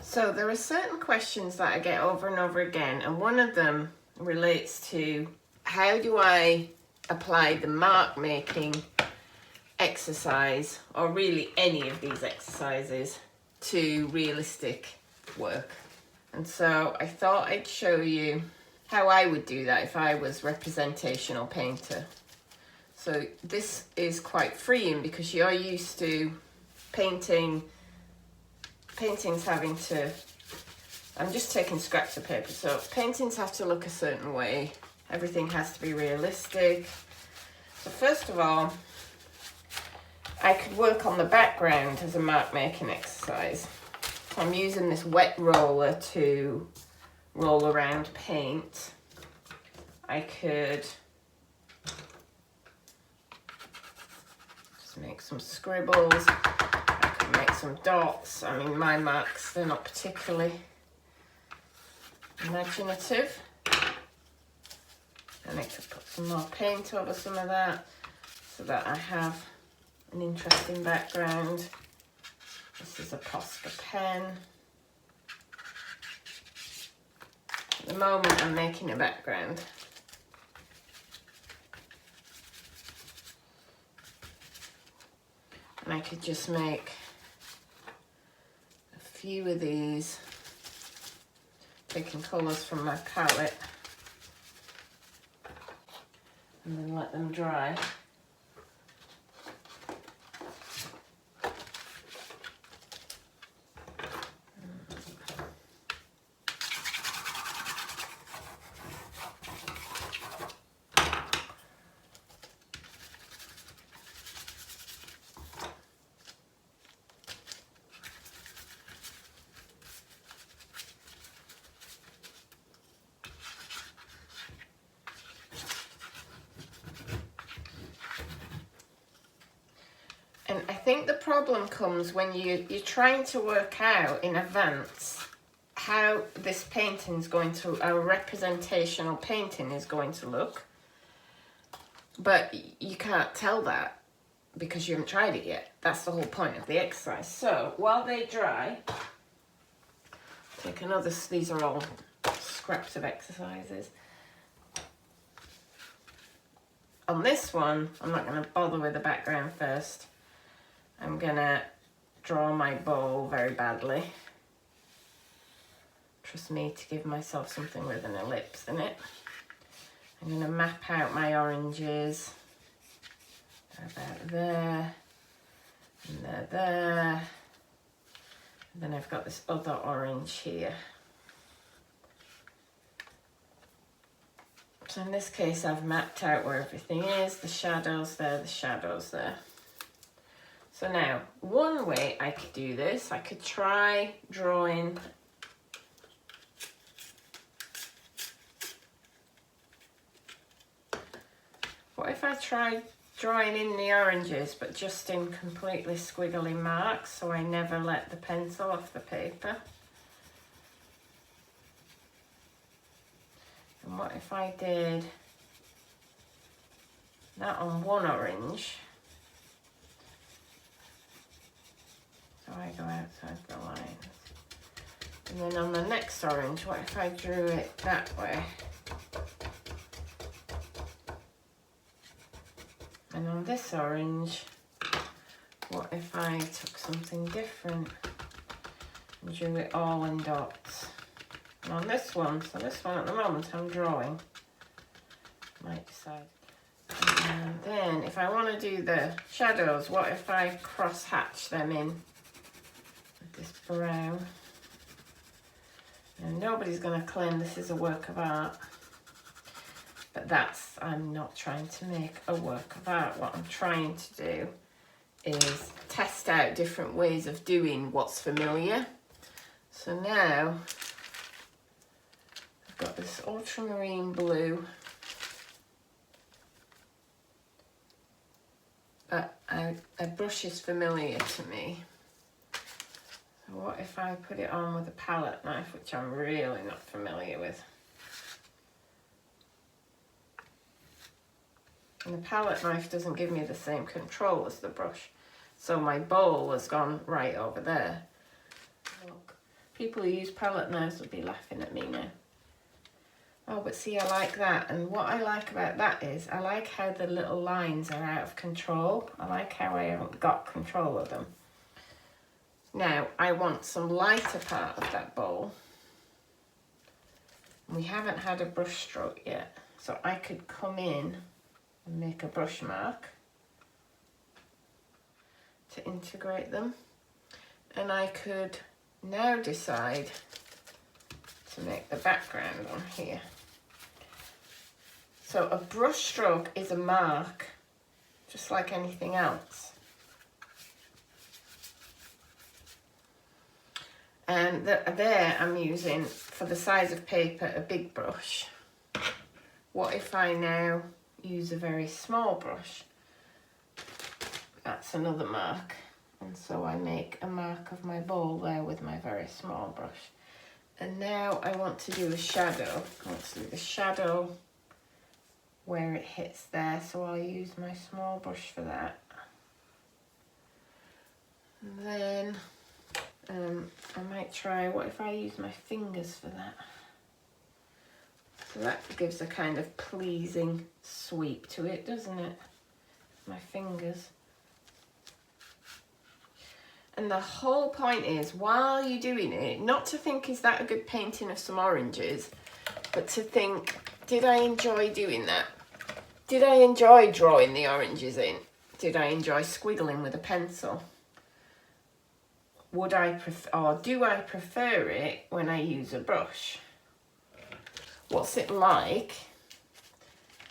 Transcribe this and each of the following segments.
So there are certain questions that I get over and over again, and one of them relates to how do I apply the mark making exercise, or really any of these exercises, to realistic work. And so I thought I'd show you how I would do that if I was representational painter. So this is quite freeing because you're used to paintings having to, I'm just taking scraps of paper, so paintings have to look a certain way, everything has to be realistic. So first of all, I could work on the background as a mark making exercise. So I'm using this wet roller to roll around paint. I could just make some scribbles, I could make some dots. I mean, my marks, they're not particularly imaginative. And I could put some more paint over some of that so that I have an interesting background. This is a Posca pen. At the moment I'm making a background. And I could just make a few of these, taking colours from my palette, and then let them dry. And I think the problem comes when you're trying to work out in advance how this painting is going to, a representational painting is going to look. But you can't tell that because you haven't tried it yet. That's the whole point of the exercise. So while they dry, take another, these are all scraps of exercises. On this one, I'm not going to bother with the background first. I'm gonna draw my bowl very badly. Trust me to give myself something with an ellipse in it. I'm gonna map out my oranges. They're about there, and they're there. And then I've got this other orange here. So in this case, I've mapped out where everything is, the shadows there, the shadows there. So now, one way I could do this, I could try drawing what if I tried drawing in the oranges but just in completely squiggly marks so I never let the pencil off the paper? And what if I did that on one orange? So I go outside the lines. And then on the next orange, what if I drew it that way? And on this orange, what if I took something different and drew it all in dots? And on this one, so this one at the moment I'm drawing, might decide. And then if I want to do the shadows, what if I cross hatch them in with this brown? And nobody's going to claim this is a work of art, but that's, I'm not trying to make a work of art. What I'm trying to do is test out different ways of doing what's familiar. So now I've got this ultramarine blue, but a brush is familiar to me. So what if I put it on with a palette knife, which I'm really not familiar with? And the palette knife doesn't give me the same control as the brush. So my bowl has gone right over there. Look, People who use palette knives would be laughing at me now. Oh, but see, I like that. And what I like about that is I like how the little lines are out of control. I like how I haven't got control of them. Now, I want some lighter part of that bowl. We haven't had a brush stroke yet, so I could come in and make a brush mark to integrate them. And I could now decide to make the background on here. So a brush stroke is a mark, just like anything else. And there I'm using, for the size of paper, a big brush. What if I now use a very small brush? That's another mark. And so I make a mark of my bowl there with my very small brush. And now I want to do a shadow. I want to do the shadow where it hits there. So I'll use my small brush for that. And then I might try, what if I use my fingers for that? So that gives a kind of pleasing sweep to it, doesn't it? My fingers. And the whole point is, while you're doing it, not to think, is that a good painting of some oranges? But to think, did I enjoy doing that? Did I enjoy drawing the oranges in? Did I enjoy squiggling with a pencil? Would I prefer, or do I prefer it when I use a brush? What's it like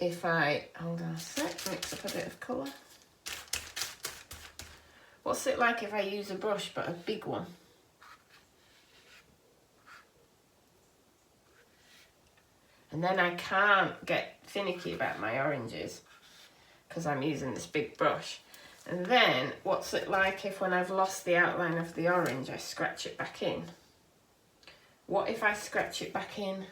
if I, hold on a sec, mix up a bit of colour. What's it like if I use a brush, but a big one? And then I can't get finicky about my oranges because I'm using this big brush. And then, what's it like if when I've lost the outline of the orange, I scratch it back in? What if I scratch it back in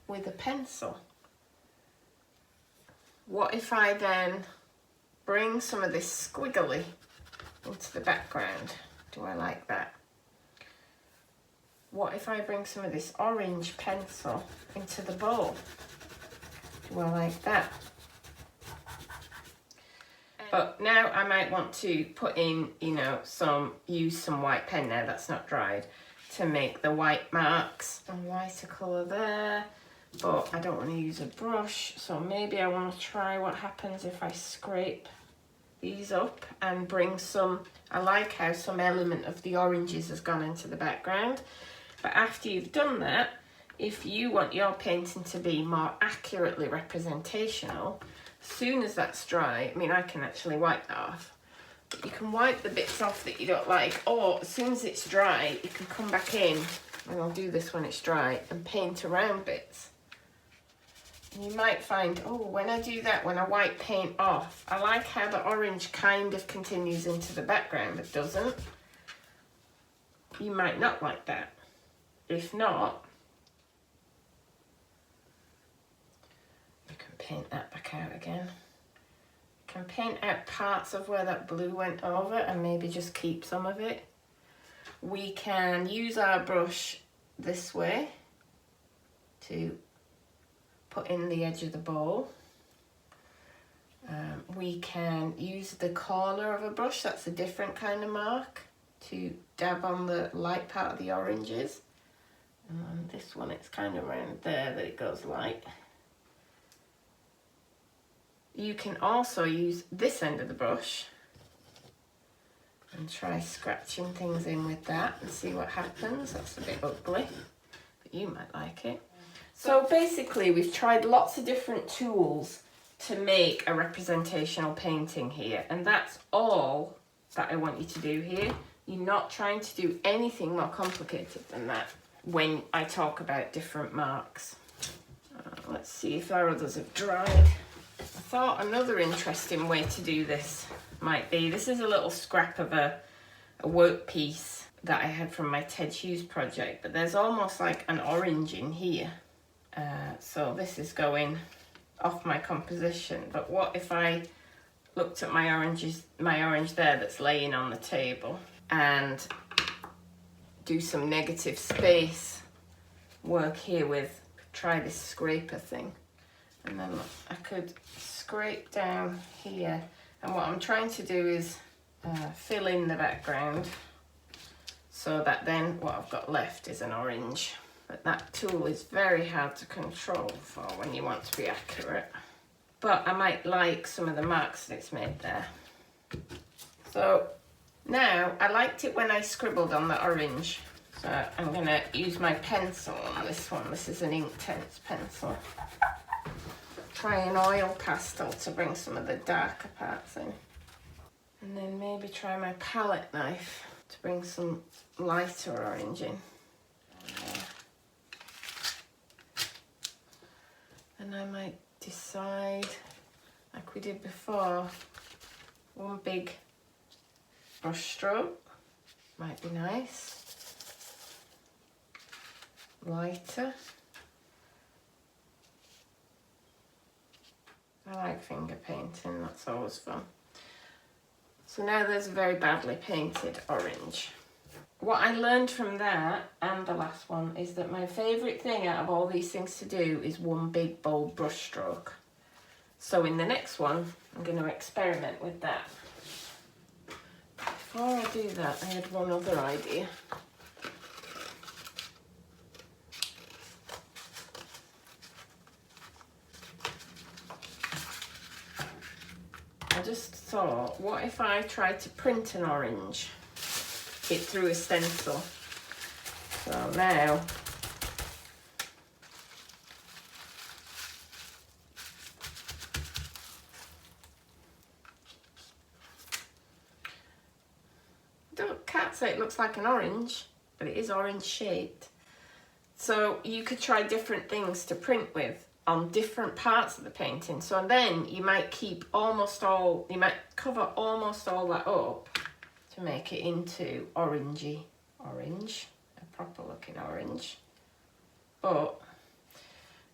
with a pencil? What if I then bring some of this squiggly into the background? Do I like that? What if I bring some of this orange pencil into the bowl? Do I like that? But now I might want to put in, you know, use some white pen now that's not dried to make the white marks and lighter colour there. But I don't want to use a brush, so maybe I want to try what happens if I scrape these up and bring some, I like how some element of the oranges has gone into the background. But after you've done that, if you want your painting to be more accurately representational, as soon as that's dry, I mean, I can actually wipe that off. But you can wipe the bits off that you don't like, or as soon as it's dry, you can come back in, and I'll do this when it's dry, and paint around bits. And you might find, oh, when I do that, when I wipe paint off, I like how the orange kind of continues into the background, but doesn't. You might not like that. If not, you can paint that back out again. You can paint out parts of where that blue went over and maybe just keep some of it. We can use our brush this way to put in the edge of the bowl. We can use the corner of a brush, that's a different kind of mark, to dab on the light part of the oranges. And on this one, it's kind of around there that it goes light. You can also use this end of the brush and try scratching things in with that and see what happens. That's a bit ugly, but you might like it. So basically, we've tried lots of different tools to make a representational painting here, and that's all that I want you to do here. You're not trying to do anything more complicated than that when I talk about different marks. Let's see if our others have dried. I thought another interesting way to do this might be, this is a little scrap of a work piece that I had from my Ted Hughes project, but there's almost like an orange in here. So this is going off my composition, but what if I looked at my orange there that's laying on the table and do some negative space work here with, try this scraper thing. And then I could scrape down here. And what I'm trying to do is fill in the background so that then what I've got left is an orange. But that tool is very hard to control for when you want to be accurate. But I might like some of the marks that it's made there. So now, I liked it when I scribbled on the orange. So I'm going to use my pencil on this one. This is an Inktense pencil. Try an oil pastel to bring some of the darker parts in. And then maybe try my palette knife to bring some lighter orange in. And I might decide, like we did before, one big brush stroke might be nice. Lighter. I like finger painting, that's always fun. So now there's a very badly painted orange. What I learned from that and the last one is that my favourite thing out of all these things to do is one big bold brush stroke. So in the next one, I'm going to experiment with that. Before I do that, I had one other idea. I just thought, what if I tried to print an orange? It through a stencil. So now can't say it looks like an orange, but it is orange shaped. So you could try different things to print with on different parts of the painting. So then you might you might cover almost all that up to make it into orangey orange, a proper looking orange. But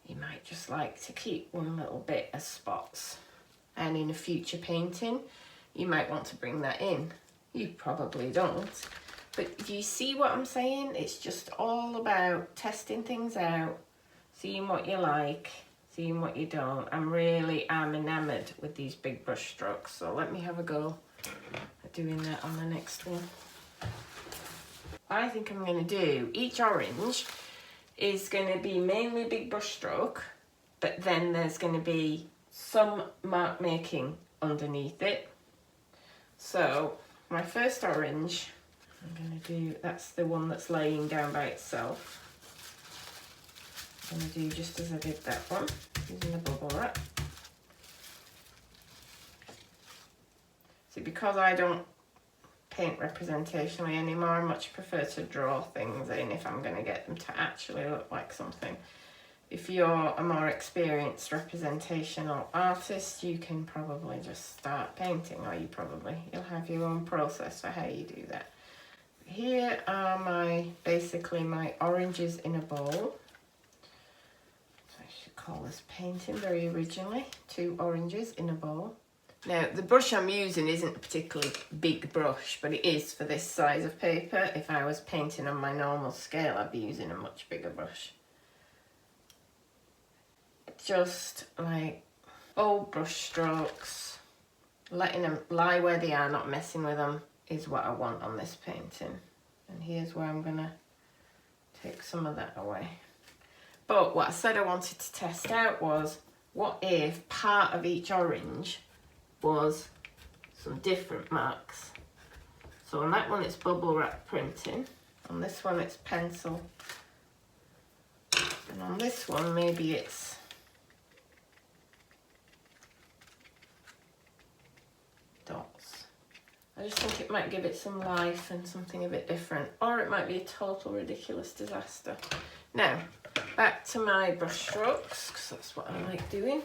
you might just like to keep one little bit as spots. And in a future painting, you might want to bring that in. You probably don't. But if you see what I'm saying, it's just all about testing things out, seeing what you like, seeing what you don't. I'm enamoured with these big brush strokes, so let me have a go at doing that on the next one. I think I'm going to do, each orange is going to be mainly big brush stroke, but then there's going to be some mark making underneath it. So my first orange, I'm going to do, that's the one that's laying down by itself. I'm going to do just as I did that one, using the bubble wrap. See, because I don't paint representationally anymore, I much prefer to draw things in if I'm going to get them to actually look like something. If you're a more experienced representational artist, you can probably just start painting, or you'll have your own process for how you do that. Here are basically my oranges in a bowl. So I should call this painting very originally, 2 oranges in a bowl. Now, the brush I'm using isn't a particularly big brush, but it is for this size of paper. If I was painting on my normal scale, I'd be using a much bigger brush. Just like bold brush strokes, letting them lie where they are, not messing with them, is what I want on this painting. And here's where I'm gonna take some of that away. But what I said I wanted to test out was, what if part of each orange was some different marks? So on that one it's bubble wrap printing, on this one it's pencil, and on this one maybe it's dots. I just think it might give it some life and something a bit different, or it might be a total ridiculous disaster. Now, back to my brush strokes, because that's what I like doing.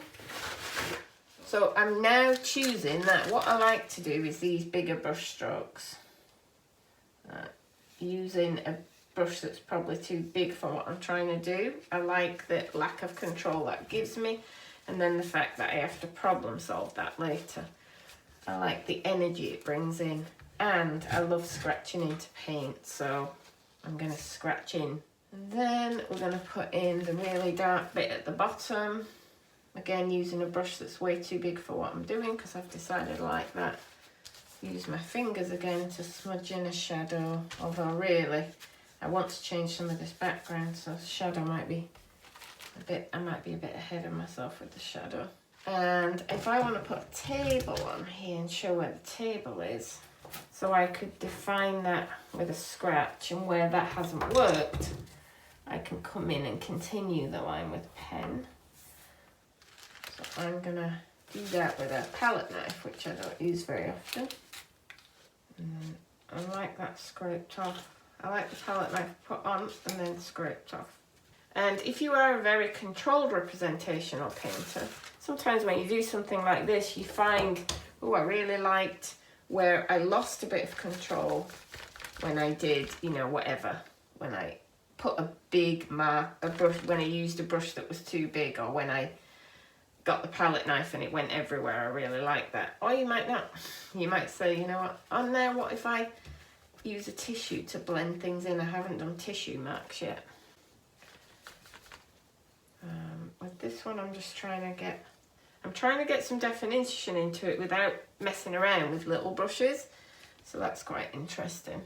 So I'm now choosing that what I like to do is these bigger brush strokes. Using a brush that's probably too big for what I'm trying to do. I like the lack of control that gives me, and then the fact that I have to problem solve that later. I like the energy it brings in, and I love scratching into paint, so I'm going to scratch in. And then we're going to put in the really dark bit at the bottom. Again, using a brush that's way too big for what I'm doing because I've decided I like that. Use my fingers again to smudge in a shadow, although really I want to change some of this background, so the shadow might be I might be a bit ahead of myself with the shadow. And if I want to put a table on here and show where the table is, so I could define that with a scratch, and where that hasn't worked, I can come in and continue the line with a pen. So I'm gonna do that with a palette knife, which I don't use very often. And I like that scraped off. I like the palette knife put on and then scraped off. And if you are a very controlled representational painter, sometimes when you do something like this, you find, oh, I really liked where I lost a bit of control when I did, you know, whatever. When I put a big mark, a brush, when I used a brush that was too big, or when I got the palette knife and it went everywhere. I really like that. Or you might not. You might say, you know what, on there, what if I use a tissue to blend things in? I haven't done tissue marks yet. With this one, I'm trying to get some definition into it without messing around with little brushes. So that's quite interesting.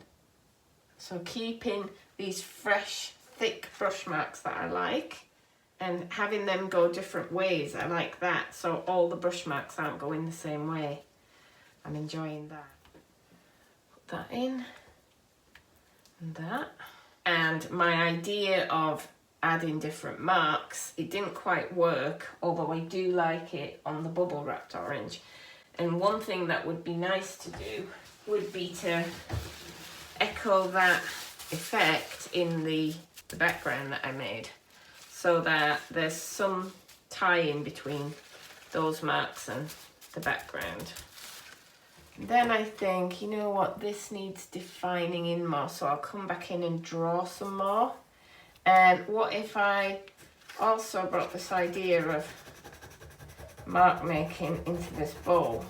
So keeping these fresh, thick brush marks that I like, and having them go different ways, I like that. So all the brush marks aren't going the same way. I'm enjoying that. Put that in, and that. And my idea of adding different marks, it didn't quite work, although I do like it on the bubble wrapped orange. And one thing that would be nice to do would be to echo that effect in the background that I made, so that there's some tie-in between those marks and the background. And then I think, you know what, this needs defining in more, so I'll come back in and draw some more. And what if I also brought this idea of mark making into this bowl?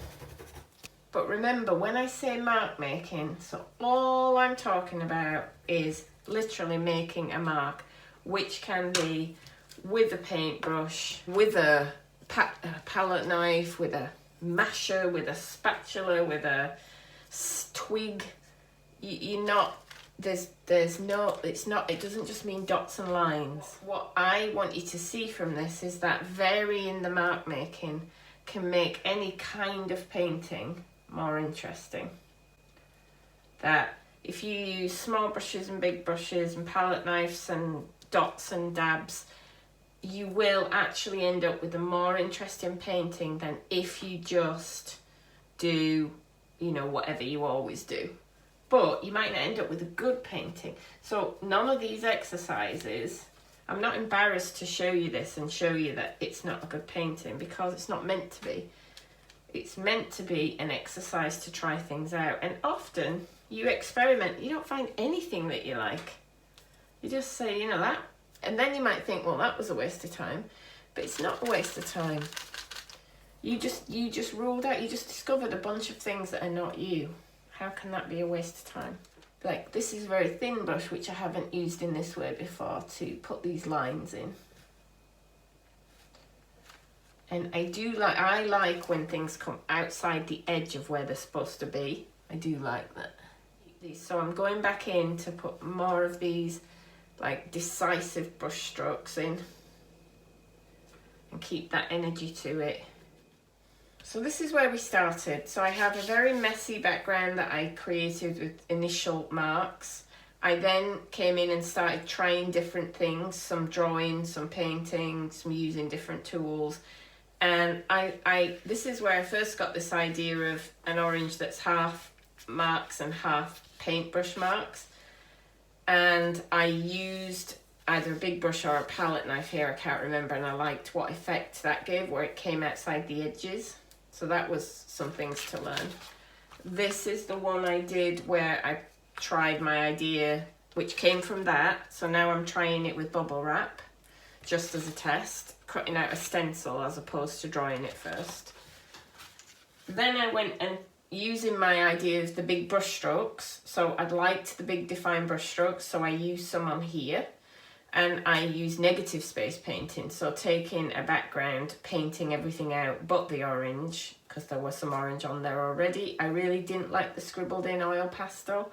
But remember, when I say mark making, so all I'm talking about is literally making a mark, which can be with a paintbrush, with a palette knife, with a masher, with a spatula, with a twig. You're not, there's no, it's not, it doesn't just mean dots and lines. What I want you to see from this is that varying the mark making can make any kind of painting more interesting. That if you use small brushes and big brushes and palette knives and dots and dabs, you will actually end up with a more interesting painting than if you just do, you know, whatever you always do. But you might not end up with a good painting. So none of these exercises, I'm not embarrassed to show you this and show you that it's not a good painting, because it's not meant to be. It's meant to be an exercise to try things out. And often you experiment, you don't find anything that you like. You just say, you know, that. And then you might think, well, that was a waste of time. But it's not a waste of time. You just ruled out, you just discovered a bunch of things that are not you. How can that be a waste of time? Like, this is a very thin brush, which I haven't used in this way before, to put these lines in. And I like when things come outside the edge of where they're supposed to be. I do like that. So I'm going back in to put more of these like decisive brush strokes in and keep that energy to it. So this is where we started. So I have a very messy background that I created with initial marks. I then came in and started trying different things, some drawing, some painting, some using different tools. And this is where I first got this idea of an orange that's half marks and half paintbrush marks. And I used either a big brush or a palette knife here, I can't remember, and I liked what effect that gave, where it came outside the edges. So that was some things to learn. This is the one I did where I tried my idea, which came from that. So now I'm trying it with bubble wrap, just as a test, cutting out a stencil as opposed to drawing it first. Then I went and using my idea of the big brush strokes. So I'd liked the big defined brush strokes, so I used some on here. And I use negative space painting, so taking a background, painting everything out but the orange, because there was some orange on there already. I really didn't like the scribbled in oil pastel,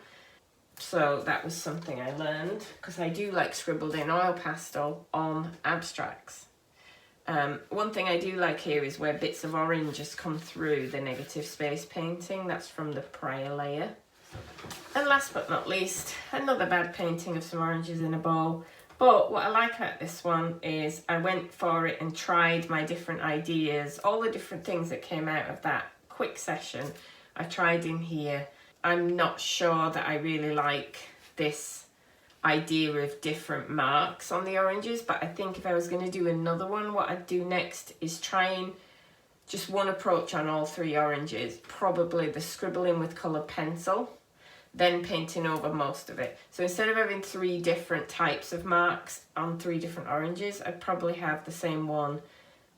so that was something I learned, because I do like scribbled in oil pastel on abstracts. One thing I do like here is where bits of orange just come through the negative space painting. That's from the prior layer. And last but not least, another bad painting of some oranges in a bowl. But what I like about this one is I went for it and tried my different ideas, all the different things that came out of that quick session I tried in here. I'm not sure that I really like this idea of different marks on the oranges, but I think if I was going to do another one, what I'd do next is try and just one approach on all three oranges, probably the scribbling with coloured pencil, then painting over most of it. So instead of having 3 different types of marks on 3 different oranges, I'd probably have the same one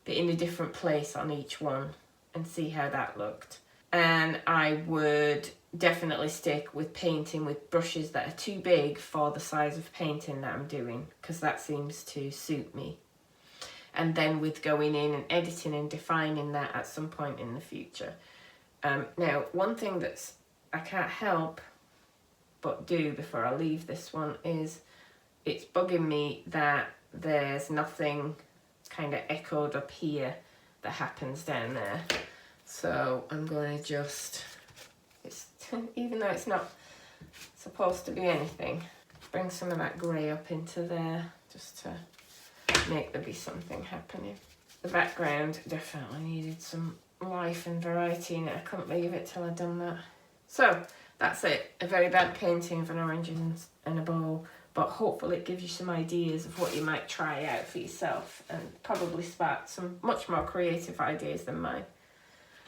but in a different place on each one and see how that looked. And I would definitely stick with painting with brushes that are too big for the size of painting that I'm doing, because that seems to suit me. And then with going in and editing and defining that at some point in the future. Now, one thing that's I can't help but do before I leave this one is it's bugging me that there's nothing kind of echoed up here that happens down there. So I'm going to just, even though it's not supposed to be anything, bring some of that grey up into there just to make there be something happening. The background definitely needed some life and variety in it. I couldn't leave it till I'd done that. So that's it, a very bad painting of an orange in a bowl, but hopefully it gives you some ideas of what you might try out for yourself and probably spark some much more creative ideas than mine.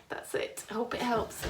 That's it, I hope it helps.